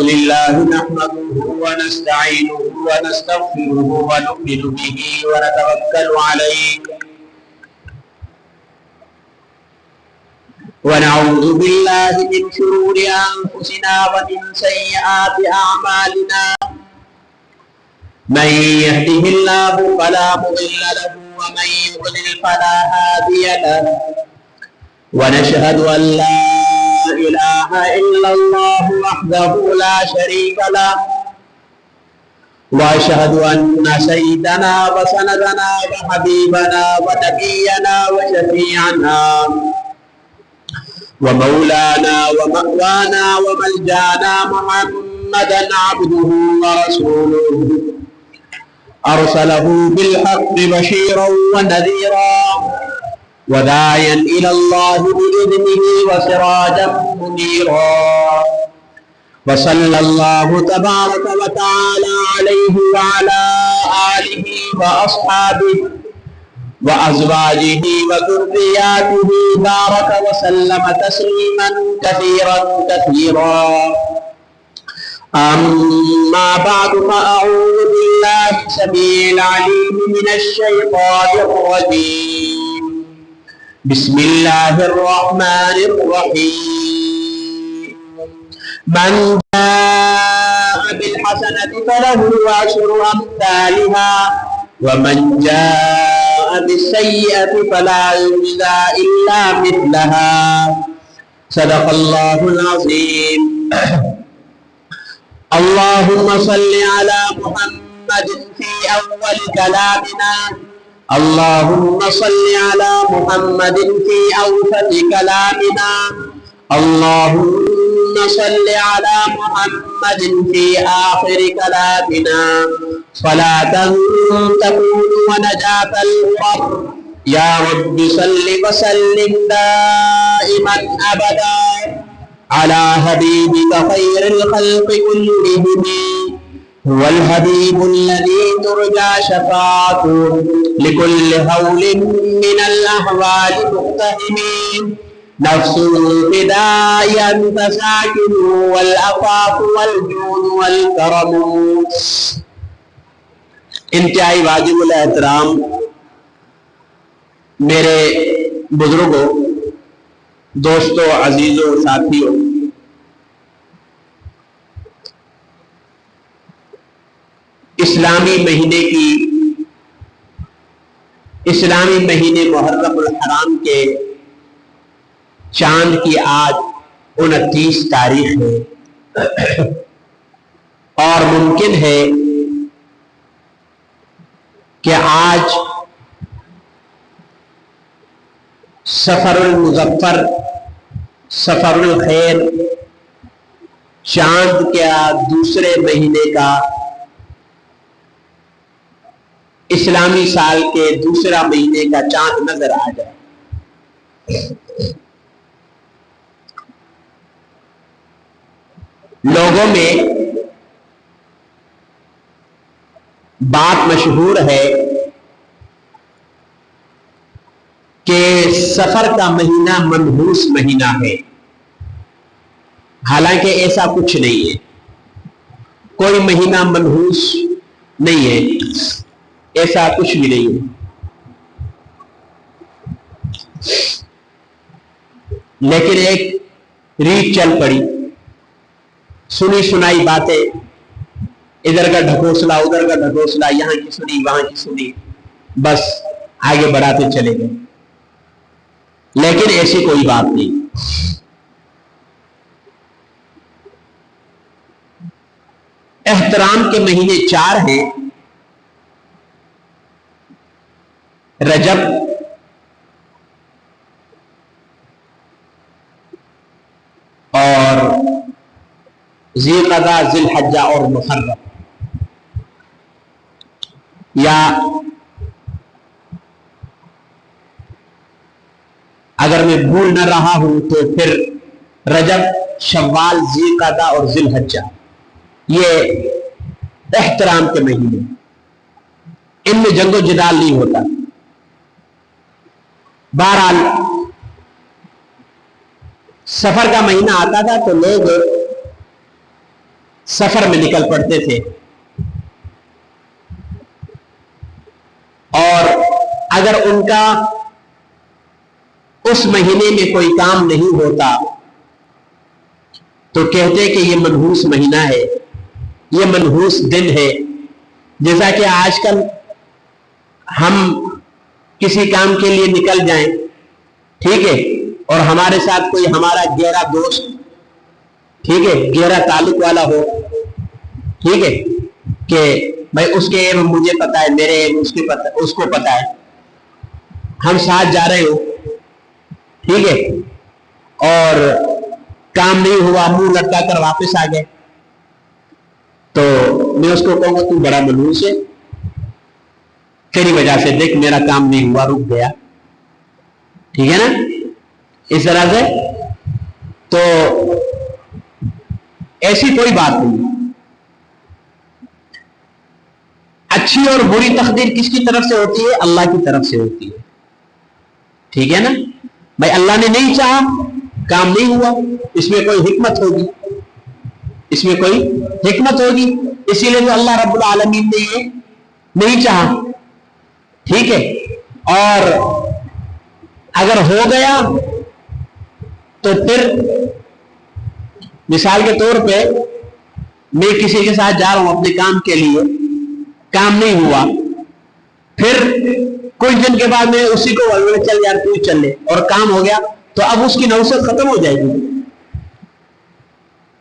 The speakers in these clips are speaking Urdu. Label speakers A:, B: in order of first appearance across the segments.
A: لله نحمده ونستعينه ونستغفره ونؤمن به ونتوكل عليه ونعوذ بالله من شرور أنفسنا ومن سيئات أعمالنا من يهده الله فلا مضل له ومن يضلل فلا هادي له ونشهد أن لا إله إلا الله وحده لا شريك له وأشهد أن سيدنا وسندنا وحبيبنا ونبينا وشفيعنا ومولانا ومأوانا وملجانا محمدا عبده ورسوله أرسله بالحق بشيرا ونذيرا وداعيا إلى الله بإذنه وسراجا منيرا وصلى الله تبارك وتعالى عليه وعلى آله وأصحابه وأزواجه وذرياته بارك وسلم تسليما كثيرا كثيرا أما بعد فأعوذ بالله السميع العليم من الشيطان الرجيم بسم الله الرحمن الرحيم من جاء بالحسنة فله عشر أمثالها ومن جاء بالسيئة فلا يجزى إلا مثلها صدق الله العظيم اللهم صل على محمد في أول كلامنا اللهم صل على محمد في أوسط كلامنا اللهم صل على محمد في آخر كلامنا صلاة تكون ونجاة الغرر يا رب صل وسلم دائما أبدا على حبيبك خير الخلق كلهم هو الحبيب الذي ترجى شفاعته لكل هول من الأهوال مقتحمين نفس الفداء أنت ساكن والعفاف والجود والكرم انتہائی واجب الاحترام میرے بزرگوں دوستوں عزیزوں ساتھیوں اسلامی مہینے محرم الحرام کے چاند کی آج 29 تاریخ ہے اور ممکن ہے کہ آج سفر المظفر سفر الخیر چاند کے دوسرے مہینے کا اسلامی سال کے دوسرا مہینے کا چاند نظر آ جائے لوگوں میں بات مشہور ہے کہ سفر کا مہینہ منحوس مہینہ ہے حالانکہ ایسا کچھ نہیں ہے کوئی مہینہ منحوس نہیں ہے ایسا کچھ بھی نہیں ہے لیکن ایک ریت چل پڑی سنی سنائی باتیں ادھر کا ڈھکوسلا ادھر کا ڈھکوسلا یہاں کی سنی وہاں کی سنی بس آگے بڑھاتے چلے گئے لیکن ایسی کوئی بات نہیں احترام کے مہینے 4 ہیں رجب اور ذی القعدہ ذی الحجہ اور محرم یا اگر میں بھول نہ رہا ہوں تو پھر رجب شوال ذی القعدہ اور ذی الحجہ یہ احترام کے مہینے ان میں جنگ و جدال نہیں ہوتا بہرحال سفر کا مہینہ آتا تھا تو لوگ سفر میں نکل پڑتے تھے، اور اگر ان کا اس مہینے میں کوئی کام نہیں ہوتا تو کہتے کہ یہ منحوس مہینہ ہے، یہ منحوس دن ہے۔ جیسا کہ آج کل ہم کسی کام کے لیے نکل جائیں، ٹھیک ہے، اور ہمارے ساتھ کوئی ہمارا گہرا دوست، ٹھیک ہے، گہرا تعلق والا ہو، ٹھیک ہے، کہ بھائی اس کے مجھے پتا ہے، میرے اس کو پتا ہے، ہم ساتھ جا رہے ہو، ٹھیک ہے، اور کام نہیں ہوا، منہ لٹکا کر واپس آ گئے، تو میں اس کو کہوں گا تو بڑا منحوس ہے، تیری وجہ سے دیکھ میرا کام نہیں ہوا، رک گیا، ٹھیک ہے نا، اس طرح سے۔ تو ایسی کوئی بات نہیں۔ اچھی اور بری تقدیر کس کی طرف سے ہوتی ہے؟ اللہ کی طرف سے ہوتی ہے، ٹھیک ہے نا۔ بھائی اللہ نے نہیں چاہا، کام نہیں ہوا، اس میں کوئی حکمت ہوگی، اس میں کوئی حکمت ہوگی، اسی لیے تو اللہ رب العالمین نے یہ نہیں چاہا، ٹھیک ہے۔ اور اگر ہو گیا تو پھر مثال کے طور پہ میں کسی کے ساتھ جا رہا ہوں اپنے کام کے لیے، کام نہیں ہوا، پھر کچھ دن کے بعد میں اسی کو چل یار تو چل لے، اور کام ہو گیا، تو اب اس کی نوسط ختم ہو جائے گی،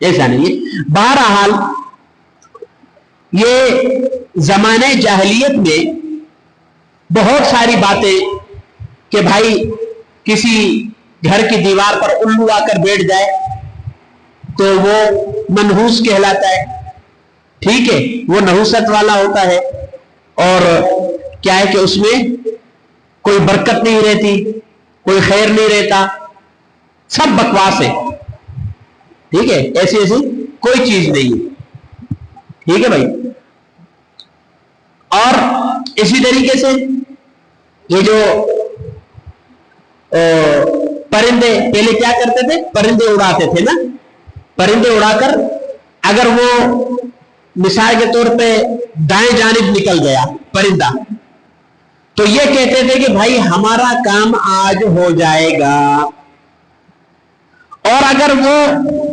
A: ایسا نہیں ہے۔ بہرحال یہ زمانے جاہلیت میں بہت ساری باتیں کہ بھائی کسی گھر کی دیوار پر الو آ کر بیٹھ جائے تو وہ منحوس کہلاتا ہے، ٹھیک ہے، وہ نحوست والا ہوتا ہے، اور کیا ہے کہ اس میں کوئی برکت نہیں رہتی، کوئی خیر نہیں رہتا، سب بکواس ہے، ٹھیک ہے، ایسی کوئی چیز نہیں ہے، ٹھیک ہے بھائی۔ اور اسی طریقے سے یہ جو پرندے پہلے کیا کرتے تھے؟ پرندے اڑاتے تھے نا، پرندے اڑا کر اگر وہ مثال کے طور پہ دائیں جانب نکل گیا پرندہ، تو یہ کہتے تھے کہ بھائی ہمارا کام آج ہو جائے گا، اور اگر وہ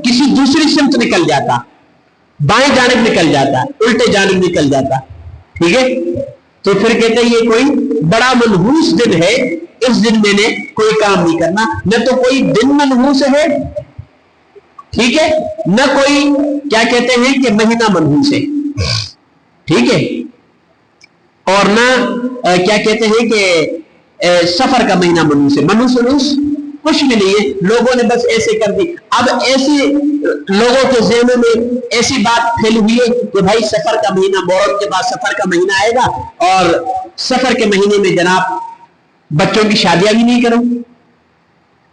A: کسی دوسری سمت نکل جاتا، بائیں جانب نکل جاتا، الٹے جانب نکل جاتا، ٹھیک ہے، تو پھر کہتے ہیں یہ کوئی بڑا منحوس دن ہے، اس دن میں نے کوئی کام نہیں کرنا، نہ تو کوئی دن منحوس ہے، ٹھیک ہے، نہ کوئی کیا کہتے ہیں کہ مہینہ منحوس ہے، ٹھیک ہے، اور نہ کیا کہتے ہیں کہ سفر کا مہینہ منحوس ہے، منحوس کچھ بھی نہیں ہے، لوگوں نے بس ایسے کر دی۔ اب ایسے لوگوں کے ذہنوں میں ایسی بات پھیلی ہوئی ہے کہ بھائی سفر کا مہینہ، محرم کے بعد سفر کا مہینہ آئے گا، اور سفر کے مہینے میں جناب بچوں کی شادیاں بھی نہیں کرو،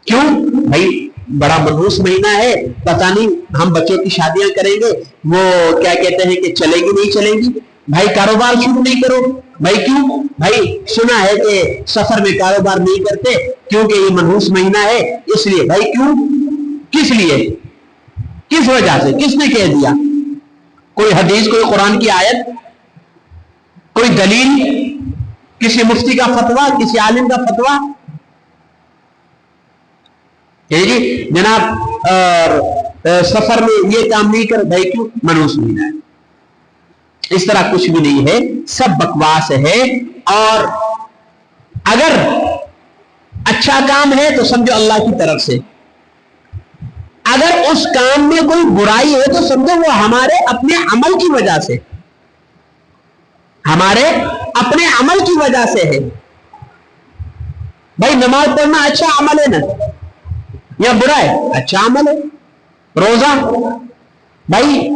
A: کیوں بھائی بڑا منحوس مہینہ ہے، پتہ نہیں ہم بچوں کی شادیاں کریں گے، وہ کیا کہتے ہیں کہ چلے گی نہیں چلیں گی، بھائی کاروبار شروع نہیں کرو، بھائی کیوں؟ بھائی سنا ہے کہ سفر میں کاروبار نہیں کرتے کیونکہ یہ منحوس مہینہ ہے، اس لیے۔ بھائی کیوں؟ کس لیے؟ کس وجہ سے؟ کس نے کہہ دیا؟ کوئی حدیث، کوئی قرآن کی آیت، کوئی دلیل، کسی مفتی کا فتویٰ، کسی عالم کا فتویٰ؟ جی جناب سفر میں یہ کام نہیں کر، بھائی کیوں؟ منحوس مہینہ ہے، اس طرح کچھ بھی نہیں ہے، سب بکواس ہے۔ اور اگر اچھا کام ہے تو سمجھو اللہ کی طرف سے، اگر اس کام میں کوئی برائی ہے تو سمجھو وہ ہمارے اپنے عمل کی وجہ سے، ہمارے اپنے عمل کی وجہ سے ہے۔ بھائی نماز پڑھنا اچھا عمل ہے نا، یا برا ہے؟ اچھا عمل ہے۔ روزہ، بھائی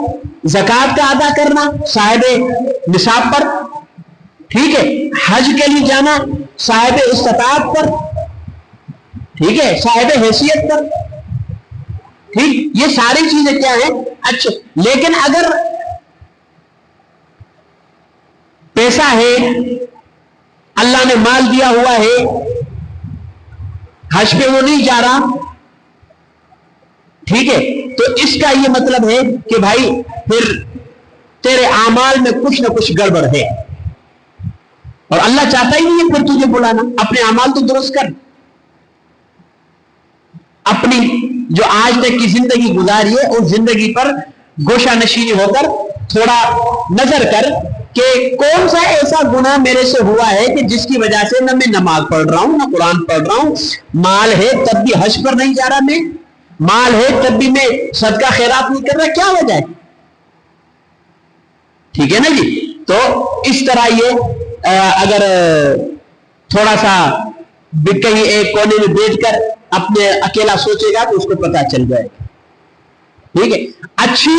A: زکوٰۃ کا ادا کرنا صاحب نصاب پر، ٹھیک ہے، حج کے لیے جانا صاحب استطاعت پر، ٹھیک ہے، صاحب حیثیت پر، ٹھیک، یہ ساری چیزیں کیا ہیں؟ اچھا۔ لیکن اگر پیسہ ہے، اللہ نے مال دیا ہوا ہے، حج پہ وہ نہیں جا رہا، ٹھیک ہے، تو اس کا یہ مطلب ہے کہ بھائی پھر تیرے اعمال میں کچھ نہ کچھ گڑبڑ ہے، اور اللہ چاہتا ہی نہیں ہے پھر تجھے بلانا. اپنے اعمال تو درست کر. اپنی جو آج تک کی زندگی گزاری ہے اس زندگی پر گوشہ نشینی ہو کر تھوڑا نظر کر کہ کون سا ایسا گناہ میرے سے ہوا ہے کہ جس کی وجہ سے نہ میں نماز پڑھ رہا ہوں، نہ قرآن پڑھ رہا ہوں، مال ہے تب بھی حج پر نہیں جا رہا، میں مال ہے تب بھی میں صدقہ خیرات نہیں کر رہا، کیا وجہ ہے؟ ٹھیک ہے نا جی. تو اس طرح یہ اگر تھوڑا سا کہیں ایک کونے میں بیٹھ کر اپنے اکیلا سوچے گا تو اس کو پتا چل جائے گا. ٹھیک ہے. اچھی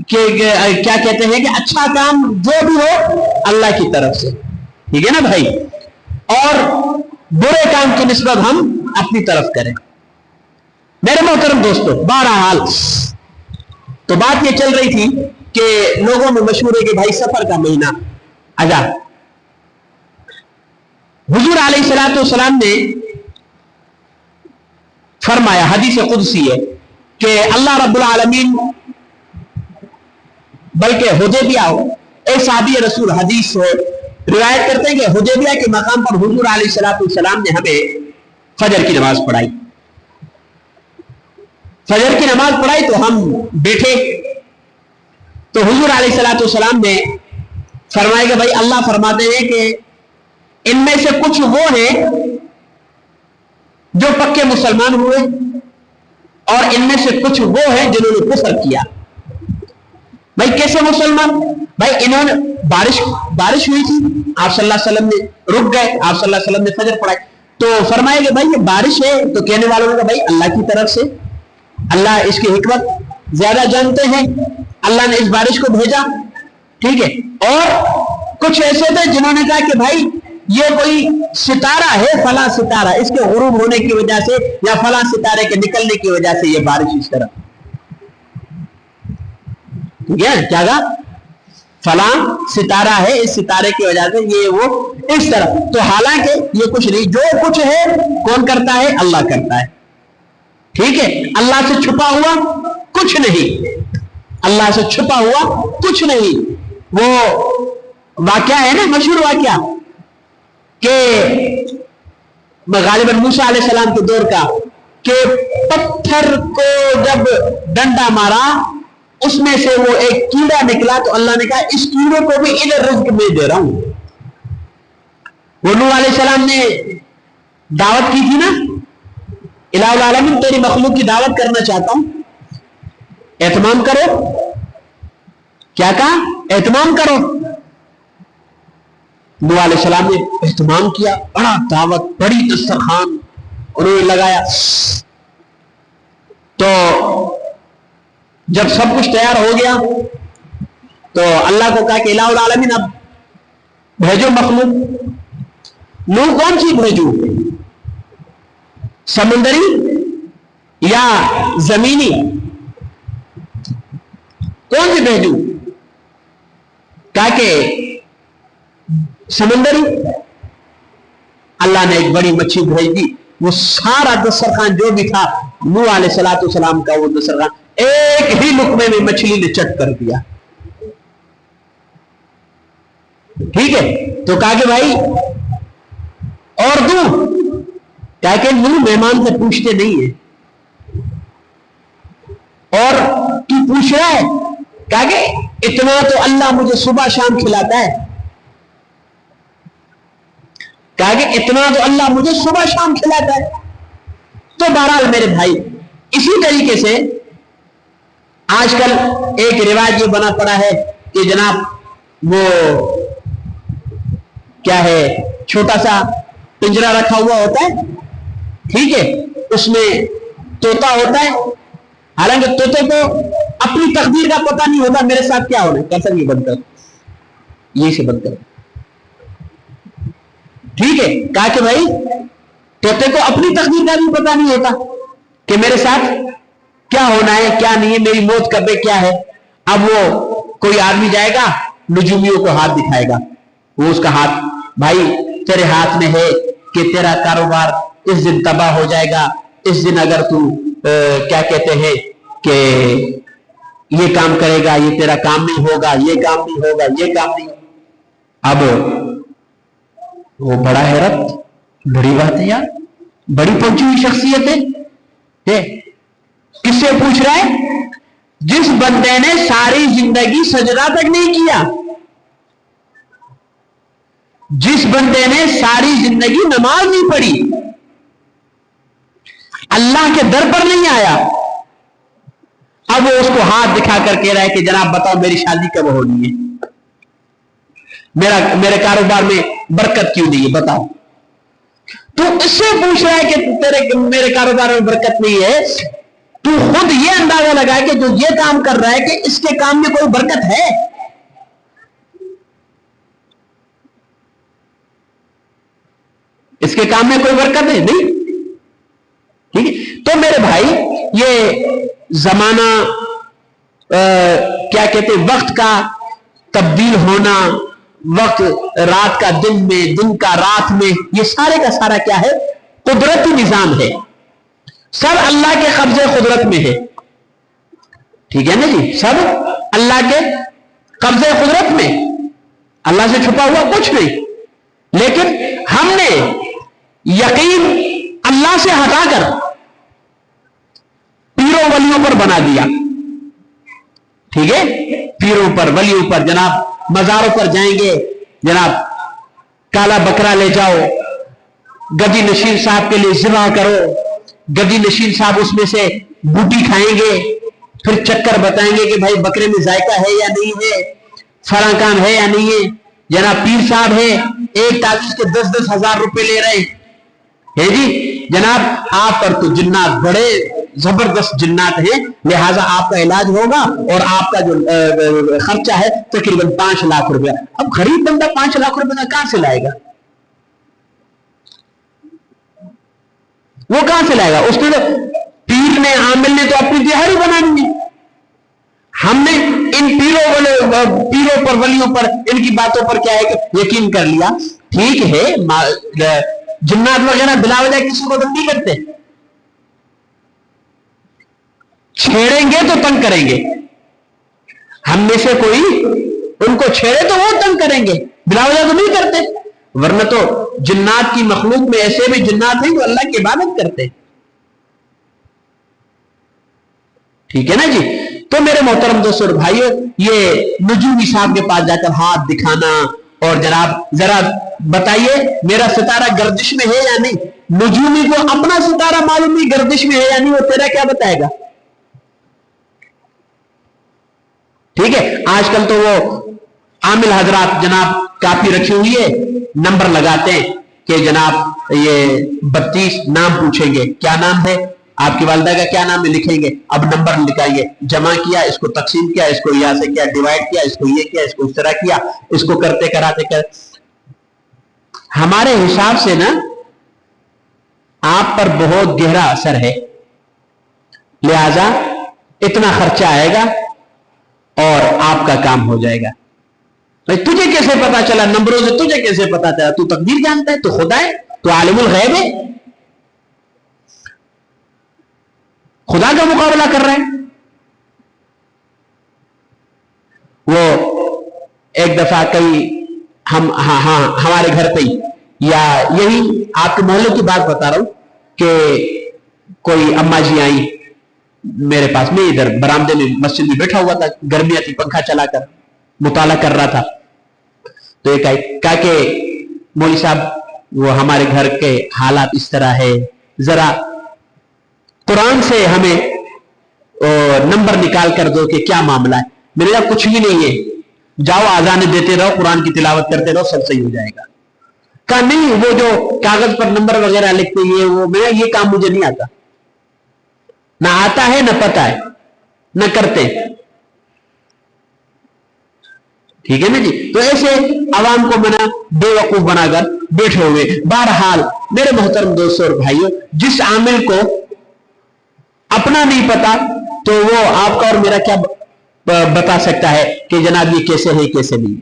A: کیا کہتے ہیں کہ اچھا کام جو بھی ہو اللہ کی طرف سے، ٹھیک ہے نا بھائی، اور برے کام کی نسبت ہم اپنی طرف کریں. میرے محترم دوستو، بہرحال تو بات یہ چل رہی تھی کہ لوگوں میں مشہور ہے کہ بھائی سفر کا مہینہ آجا. حضور علیہ الصلوۃ والسلام نے فرمایا، حدیث قدسی ہے کہ اللہ رب العالمین، بلکہ حدیبیہ اے صحابی رسول حدیث سے روایت کرتے ہیں کہ حدیبیہ کے مقام پر حضور علیہ الصلوۃ والسلام نے ہمیں فجر کی نماز پڑھائی. فجر کی نماز پڑھائی تو ہم بیٹھے، تو حضور علیہ الصلوۃ والسلام نے فرمایا کہ بھائی اللہ فرماتے ہیں کہ ان میں سے کچھ وہ ہیں جو پکے مسلمان ہوئے، اور ان میں سے کچھ وہ ہیں جنہوں نے کفر کیا. بھائی کیسے مسلمان؟ بھائی انہوں نے بارش ہوئی تھی، آپ صلی اللہ علیہ وسلم نے رک گئے، آپ صلی اللہ علیہ وسلم نے فجر پڑھائی، تو فرمایا کہ بھائی یہ بارش ہے، تو کہنے والوں نے کہا بھائی اللہ کی طرف سے، اللہ اس کی حکمت زیادہ جانتے ہیں، اللہ نے اس بارش کو بھیجا. ٹھیک ہے. اور کچھ ایسے تھے جنہوں نے کہا کہ بھائی یہ کوئی ستارہ ہے، فلاں ستارہ، اس کے غروب ہونے کی وجہ سے یا فلاں ستارے کے نکلنے کی وجہ سے یہ بارش اس طرح. ٹھیک ہے، کیا کہا؟ فلاں ستارہ ہے، اس ستارے کی وجہ سے یہ وہ اس طرح. تو حالانکہ یہ کچھ نہیں، جو کچھ ہے کون کرتا ہے؟ اللہ کرتا ہے. ٹھیک ہے. اللہ سے چھپا ہوا کچھ نہیں، اللہ سے چھپا ہوا کچھ نہیں. وہ واقعہ ہے نا، مشہور واقعہ کہ غالباً موسیٰ علیہ السلام کے دور کا، کہ پتھر کو جب ڈنڈا مارا اس میں سے وہ ایک کیڑا نکلا، تو اللہ نے کہا اس کیڑے کو بھی ادھر رزق میں دے رہا ہوں. وہ نوح علیہ السلام نے دعوت کی تھی نا، الہ العالمین تیری مخلوق کی دعوت کرنا چاہتا ہوں، اہتمام کرو. کیا کہا؟ اہتمام کرو. نوح علیہ السلام نے اہتمام کیا، بڑا دعوت، بڑی دسترخوان انہوں نے لگایا. تو جب سب کچھ تیار ہو گیا تو اللہ کو کہا کہ الہ العالمین اب بھیجو مخلوق. نوح کون سی بھیجو؟ سمندری یا زمینی؟ کون سی بھیجو؟ کہا کہ سمندری. اللہ نے ایک بڑی مچھلی بھیج دی، وہ سارا دسترخوان جو بھی تھا نوح علیہ السلام کا وہ دسترخوان ایک ہی لقمے میں مچھلی نے چٹ کر دیا. ٹھیک ہے. تو کہا کہ بھائی اور دوں؟ کہا کہ نوح مہمان سے پوچھتے نہیں ہے، اور تو پوچھ رہا ہے؟ کہا کہ اتنا تو اللہ مجھے صبح شام کھلاتا ہے. کہا کہ اتنا تو اللہ مجھے صبح شام کھلاتا ہے. تو بہرحال میرے بھائی، اسی طریقے سے آج کل ایک رواج یہ بنا پڑا ہے کہ جناب وہ کیا ہے، چھوٹا سا پنجرا رکھا ہوا ہوتا ہے، ٹھیک ہے، اس میں طوطا ہوتا ہے. حالانکہ طوطے کو اپنی تقدیر کا پتہ نہیں ہوتا میرے ساتھ کیا ہونا ہے. کیسا یہ بند کر، یہی سے بند کر. ٹھیک ہے. کہا کہ بھائی طوطے کو اپنی تقدیر کا بھی پتہ نہیں ہوتا کہ میرے ساتھ کیا ہونا ہے کیا نہیں ہے، میری موت کب ہے کیا ہے. اب وہ کوئی آدمی جائے گا نجومیوں کو ہاتھ دکھائے گا، وہ اس کا ہاتھ، بھائی تیرے ہاتھ میں ہے کہ تیرا کاروبار اس دن تباہ ہو جائے گا، اس دن اگر تو کیا کہتے ہیں کہ یہ کام کرے گا، یہ تیرا کام نہیں ہوگا، یہ کام نہیں ہوگا، یہ کام نہیں ہوگا۔ اب وہ بڑا حیرت، بڑی بات ہے یار، بڑی پہنچی ہوئی شخصیت ہے۔ کس سے پوچھ رہا ہے؟ جس بندے نے ساری زندگی سجدہ تک نہیں کیا، جس بندے نے ساری زندگی نماز نہیں پڑھی، اللہ کے در پر نہیں آیا، اب وہ اس کو ہاتھ دکھا کر کہہ رہا ہے کہ جناب بتاؤ میری شادی کب ہونی ہے، میرے کاروبار میں برکت کیوں نہیں ہے بتاؤ۔ تو اس سے پوچھ رہا ہے کہ میرے کاروبار میں برکت نہیں ہے، تو خود یہ اندازہ لگا کہ جو یہ کام کر رہا ہے کہ اس کے کام میں کوئی برکت ہے؟ اس کے کام میں کوئی برکت ہے نہیں؟ ٹھیک ہے، تو میرے بھائی یہ زمانہ کیا کہتے ہیں، وقت کا تبدیل ہونا، وقت رات کا دن میں، دن کا رات میں، یہ سارے کا سارا کیا ہے؟ قدرتی نظام ہے، سب اللہ کے قبضے قدرت میں ہے۔ ٹھیک ہے نا جی، سب اللہ کے قبضے قدرت میں، اللہ سے چھپا ہوا کچھ نہیں۔ لیکن ہم نے یقین اللہ سے ہٹا کر پیروں ولیوں پر بنا دیا۔ ٹھیک ہے، پیروں پر، ولیوں پر، جناب مزاروں پر جائیں گے، جناب کالا بکرا لے جاؤ، گدی نشین صاحب کے لیے ذبح کرو، گدی نشین صاحب اس میں سے بوٹی کھائیں گے، پھر چکر بتائیں گے کہ بھائی بکرے میں ذائقہ ہے یا نہیں ہے، فلاں کام ہے یا نہیں ہے۔ جناب پیر صاحب ہے، ایک تعویذ کے 10-10 ہزار روپے لے رہے ہیں جی، جناب آپ پر تو جنات بڑے زبردست جنات ہیں، لہٰذا آپ کا علاج ہوگا اور آپ کا جو خرچہ ہے تقریباً 5 لاکھ روپیہ۔ اب غریب بندہ 5 لاکھ روپے کہاں سے لائے گا؟ وہ کہاں سے لائے گا؟ اس نے تو پیر نے، عامل نے تو اپنی دہاڑی بنا دی۔ ہم نے ان پیروں پر، ولیوں پر، ان کی باتوں پر کیا ہے کہ یقین کر لیا۔ ٹھیک ہے، جنات وغیرہ بلا وجہ کسی کو تنگ نہیں کرتے، چھیڑیں گے تو تنگ کریں گے، ہم میں سے کوئی ان کو چھیڑے تو وہ تنگ کریں گے، بلا وجہ تو نہیں کرتے۔ ورنہ تو جنات کی مخلوق میں ایسے بھی جنات ہیں جو اللہ کی عبادت کرتے۔ ٹھیک ہے نا جی، تو میرے محترم دوستوں اور بھائیوں، یہ نجومی صاحب کے پاس جا کر ہاتھ دکھانا اور جناب ذرا بتائیے میرا ستارہ گردش میں ہے یا نہیں، نجومی کو اپنا ستارہ معلوم نہیں گردش میں ہے یا نہیں، وہ تیرا کیا بتائے گا؟ ٹھیک ہے، آج کل تو وہ عامل حضرات جناب کاپی رکھی ہوئی ہے، نمبر لگاتے ہیں کہ جناب یہ 32 نام پوچھیں گے، کیا نام ہے آپ کی والدہ کا، کیا نام ہے لکھیں گے، اب نمبر لکھائیے، جمع کیا، اس کو تقسیم کیا، اس کو یہاں سے کیا ڈیوائڈ کیا، اس کو یہ کیا، اس کو اس طرح کیا، اس کو کرتے کراتے ہمارے حساب سے نا آپ پر بہت گہرا اثر ہے، لہذا اتنا خرچہ آئے گا اور آپ کا کام ہو جائے گا۔ تجھے کیسے پتا چلا نمبروں سے؟ تجھے کیسے پتا چلا؟ تو تقدیر جانتا ہے، تو خدا ہے، تو عالم الغیب ہے، خدا کا مقابلہ کر رہے ہیں۔ وہ ایک دفعہ کئی ہمارے گھر پہ ہی، یا یہی آپ کے محلے کی بات بتا رہا ہوں کہ کوئی اما جی آئی میرے پاس، میں ادھر برآمدے میں مسجد میں بیٹھا ہوا تھا، گرمیاں تھی، پنکھا چلا کر مطالعہ کر رہا تھا، تو ایک آئی کہا کہ مولوی صاحب وہ ہمارے گھر کے حالات اس طرح ہے، ذرا قرآن سے ہمیں نمبر نکال کر دو کہ کیا معاملہ ہے۔ میں نے کہا کچھ بھی نہیں ہے، جاؤ آذانیں دیتے رہو، قرآن کی تلاوت کرتے رہو، سب صحیح ہو جائے گا۔ کہا نہیں، وہ جو کاغذ پر نمبر وغیرہ لکھتے ہیں وہ میں یہ کام مجھے نہیں آتا، نہ آتا ہے نہ پتا ہے، نہ کرتے۔ ٹھیک ہے نا جی، تو ایسے عوام کو منا بے وقوف بنا کر بیٹھے ہوئے۔ بہرحال میرے محترم دوستوں اور بھائیوں، جس عامل کو اپنا نہیں پتا تو وہ آپ کا اور میرا کیا بتا سکتا ہے کہ جناب یہ کیسے ہے کیسے نہیں۔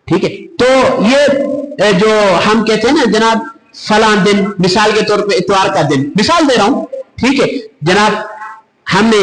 A: ٹھیک ہے، تو یہ جو ہم کہتے ہیں نا جناب فلاں دن، مثال کے طور پہ اتوار کا دن، مثال دے رہا ہوں، ٹھیک ہے جناب، ہم نے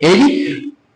A: جی